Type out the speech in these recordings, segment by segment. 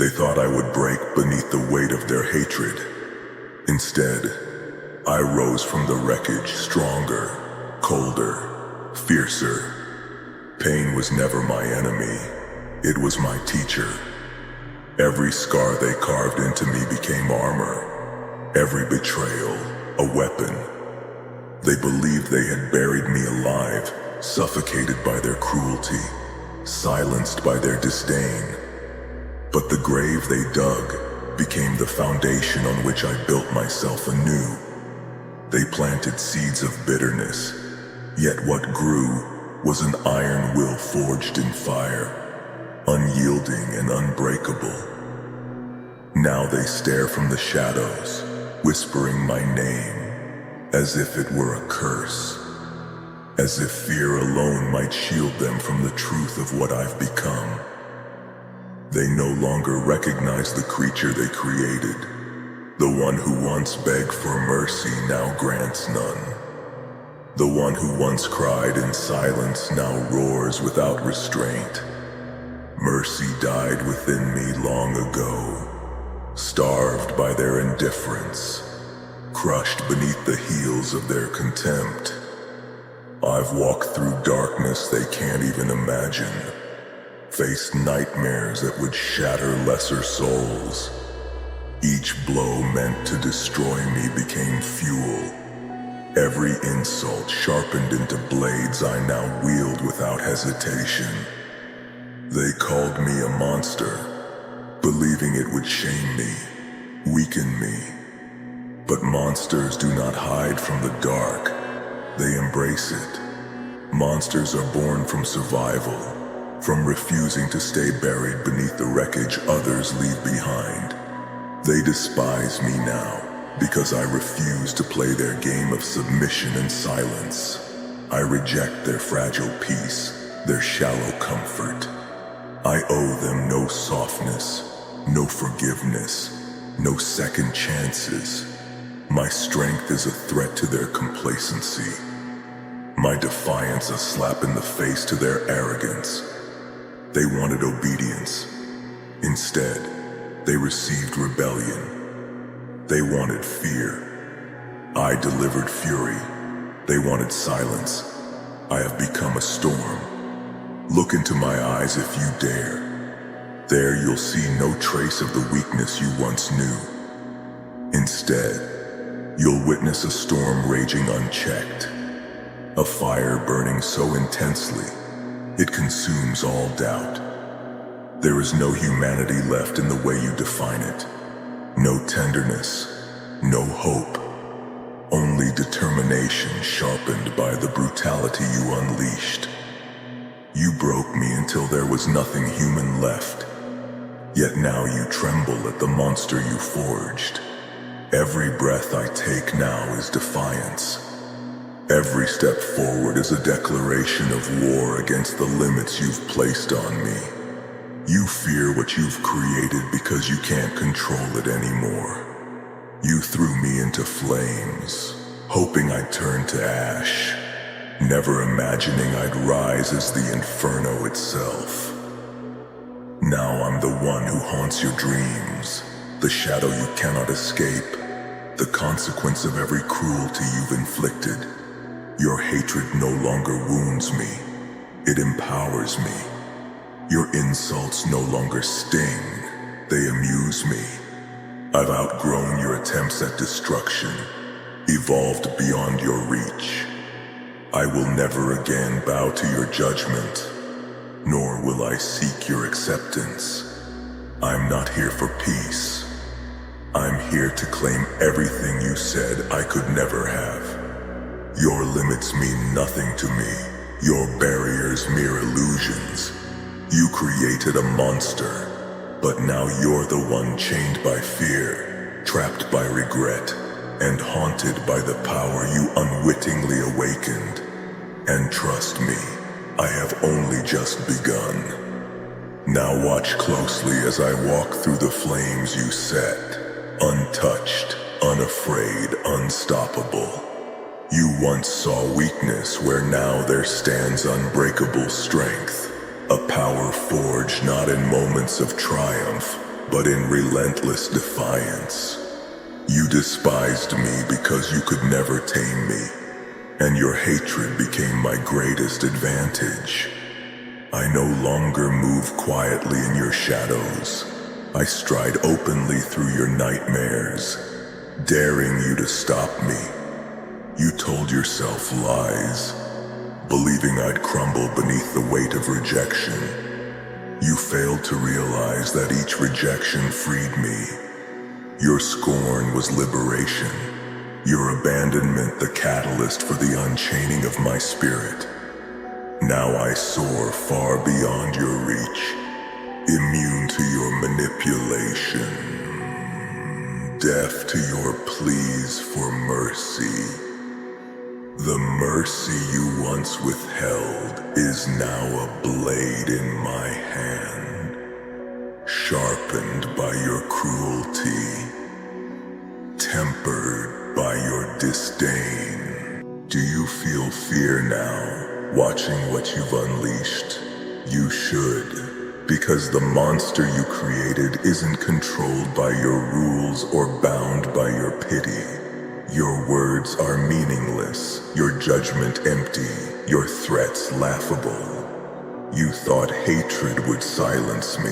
They thought I would break beneath the weight of their hatred. Instead, I rose from the wreckage stronger, colder, fiercer. Pain was never my enemy. It was my teacher. Every scar they carved into me became armor. Every betrayal, a weapon. They believed they had buried me alive, suffocated by their cruelty, silenced by their disdain. But the grave they dug became the foundation on which I built myself anew. They planted seeds of bitterness, yet what grew was an iron will forged in fire, unyielding and unbreakable. Now they stare from the shadows, whispering my name, as if it were a curse, as if fear alone might shield them from the truth of what I've become. They no longer recognize the creature they created. The one who once begged for mercy now grants none. The one who once cried in silence now roars without restraint. Mercy died within me long ago, starved by their indifference, crushed beneath the heels of their contempt. I've walked through darkness they can't even imagine, faced nightmares that would shatter lesser souls. Each blow meant to destroy me became fuel. Every insult sharpened into blades I now wield without hesitation. They called me a monster, believing it would shame me, weaken me. But monsters do not hide from the dark. They embrace it. Monsters are born from survival, from refusing to stay buried beneath the wreckage others leave behind. They despise me now because I refuse to play their game of submission and silence. I reject their fragile peace, their shallow comfort. I owe them no softness, no forgiveness, no second chances. My strength is a threat to their complacency. My defiance a slap in the face to their arrogance. They wanted obedience. Instead, they received rebellion. They wanted fear. I delivered fury. They wanted silence. I have become a storm. Look into my eyes if you dare. There you'll see no trace of the weakness you once knew. Instead, you'll witness a storm raging unchecked. A fire burning so intensely, it consumes all doubt. There is no humanity left in the way you define it. No tenderness, no hope. Only determination sharpened by the brutality you unleashed. You broke me until there was nothing human left. Yet now you tremble at the monster you forged. Every breath I take now is defiance. Every step forward is a declaration of war against the limits you've placed on me. You fear what you've created because you can't control it anymore. You threw me into flames, hoping I'd turn to ash, never imagining I'd rise as the inferno itself. Now I'm the one who haunts your dreams, the shadow you cannot escape, the consequence of every cruelty you've inflicted. Your hatred no longer wounds me, it empowers me. Your insults no longer sting, they amuse me. I've outgrown your attempts at destruction, evolved beyond your reach. I will never again bow to your judgment, nor will I seek your acceptance. I'm not here for peace. I'm here to claim everything you said I could never have. Your limits mean nothing to me, your barriers mere illusions. You created a monster, but now you're the one chained by fear, trapped by regret, and haunted by the power you unwittingly awakened. And trust me, I have only just begun. Now watch closely as I walk through the flames you set, untouched, unafraid, unstoppable. You once saw weakness where now there stands unbreakable strength. A power forged not in moments of triumph, but in relentless defiance. You despised me because you could never tame me, and your hatred became my greatest advantage. I no longer move quietly in your shadows. I stride openly through your nightmares, daring you to stop me. You told yourself lies, believing I'd crumble beneath the weight of rejection. You failed to realize that each rejection freed me. Your scorn was liberation, your abandonment the catalyst for the unchaining of my spirit. Now I soar far beyond your reach, immune to your manipulation, deaf to your pleas for mercy. The mercy you once withheld is now a blade in my hand, sharpened by your cruelty, tempered by your disdain. Do you feel fear now, watching what you've unleashed? You should, because the monster you created isn't controlled by your rules or bound by your pity. Your words are meaningless, your judgment empty, your threats laughable. You thought hatred would silence me.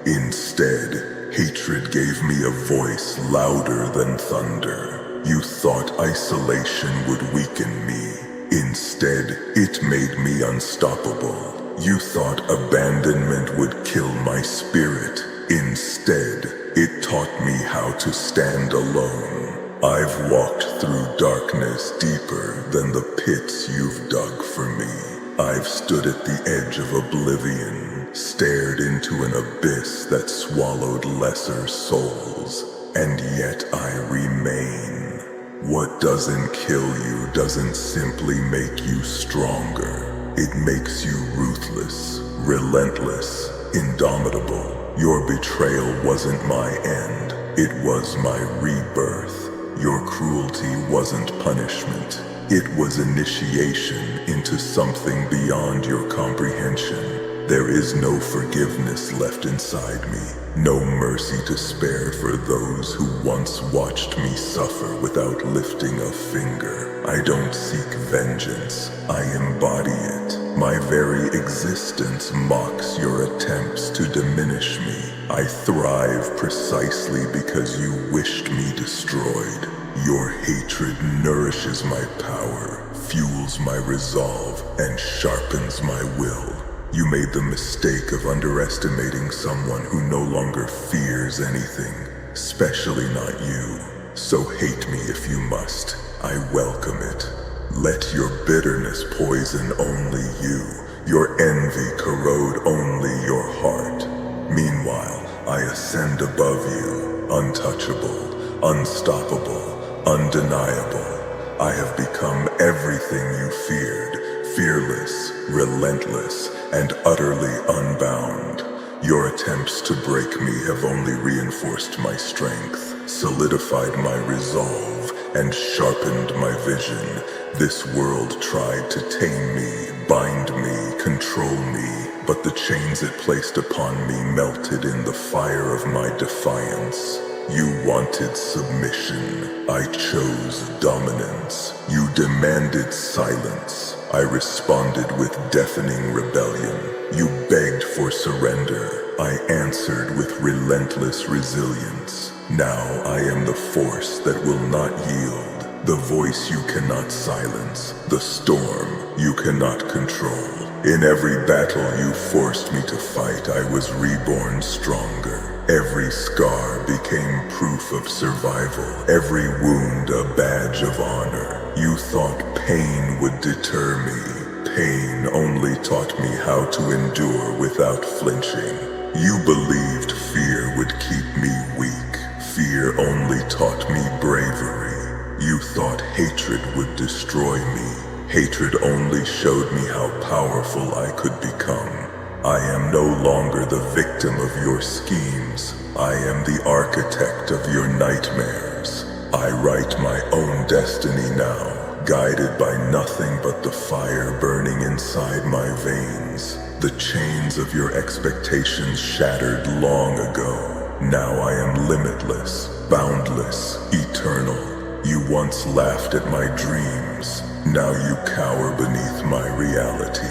Instead, hatred gave me a voice louder than thunder. You thought isolation would weaken me. Instead, it made me unstoppable. You thought abandonment would kill my spirit. Instead, it taught me how to stand alone. I've walked through darkness deeper than the pits you've dug for me. I've stood at the edge of oblivion, stared into an abyss that swallowed lesser souls, and yet I remain. What doesn't kill you doesn't simply make you stronger. It makes you ruthless, relentless, indomitable. Your betrayal wasn't my end, it was my rebirth. Your cruelty wasn't punishment, it was initiation into something beyond your comprehension. There is no forgiveness left inside me, no mercy to spare for those who once watched me suffer without lifting a finger. I don't seek vengeance, I embody it. My very existence mocks your attempts to diminish me. I thrive precisely because you wished me destroyed. Your hatred nourishes my power, fuels my resolve, and sharpens my will. You made the mistake of underestimating someone who no longer fears anything, especially not you. So hate me if you must. I welcome it. Let your bitterness poison only you, your envy corrode only your heart. Meanwhile, I ascend above you, untouchable, unstoppable, undeniable. I have become everything you feared, fearless, relentless, and utterly unbound. Your attempts to break me have only reinforced my strength, solidified my resolve, and sharpened my vision. This world tried to tame me, bind me, control me, but the chains it placed upon me melted in the fire of my defiance. You wanted submission. I chose dominance. You demanded silence. I responded with deafening rebellion. You begged for surrender. I answered with relentless resilience. Now I am the force that will not yield, the voice you cannot silence, the storm you cannot control. In every battle you forced me to fight, I was reborn stronger. Every scar became proof of survival, every wound a badge of honor. You thought pain would deter me. Pain only taught me how to endure without flinching. You believed fear would keep me weak. Fear only taught me bravery. You thought hatred would destroy me. Hatred only showed me how powerful I could become. I am no longer the victim of your schemes. I am the architect of your nightmares. I write my own destiny now, guided by nothing but the fire burning inside my veins. The chains of your expectations shattered long ago. Now I am limitless, boundless, eternal. You once laughed at my dreams. Now you cower beneath my reality.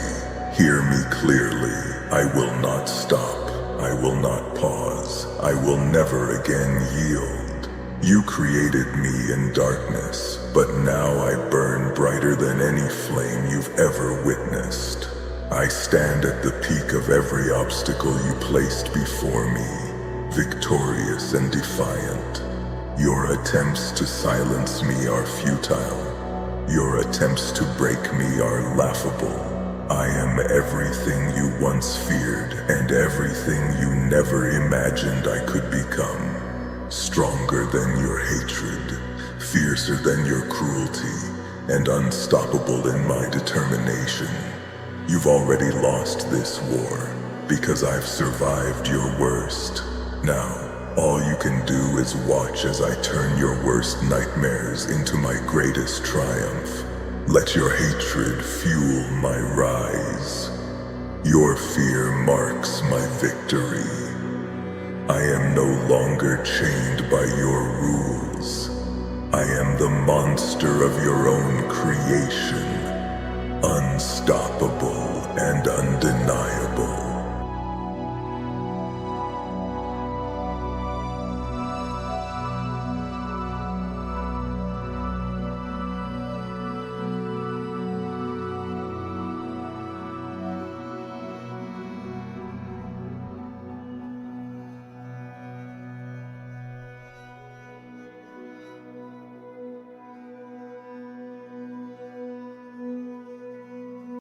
Hear me clearly. I will not stop. I will not pause. I will never again yield. You created me in darkness, but now I burn brighter than any flame you've ever witnessed. I stand at the peak of every obstacle you placed before me, victorious and defiant. Your attempts to silence me are futile. Your attempts to break me are laughable. I am everything you once feared and everything you never imagined I could become. Stronger than your hatred, fiercer than your cruelty, and unstoppable in my determination. You've already lost this war because I've survived your worst. Now, all you can do is watch as I turn your worst nightmares into my greatest triumph. Let your hatred fuel my rise. Your fear marks my victory. I am no longer chained by your rules. I am the monster of your own creation, unstoppable and undeniable.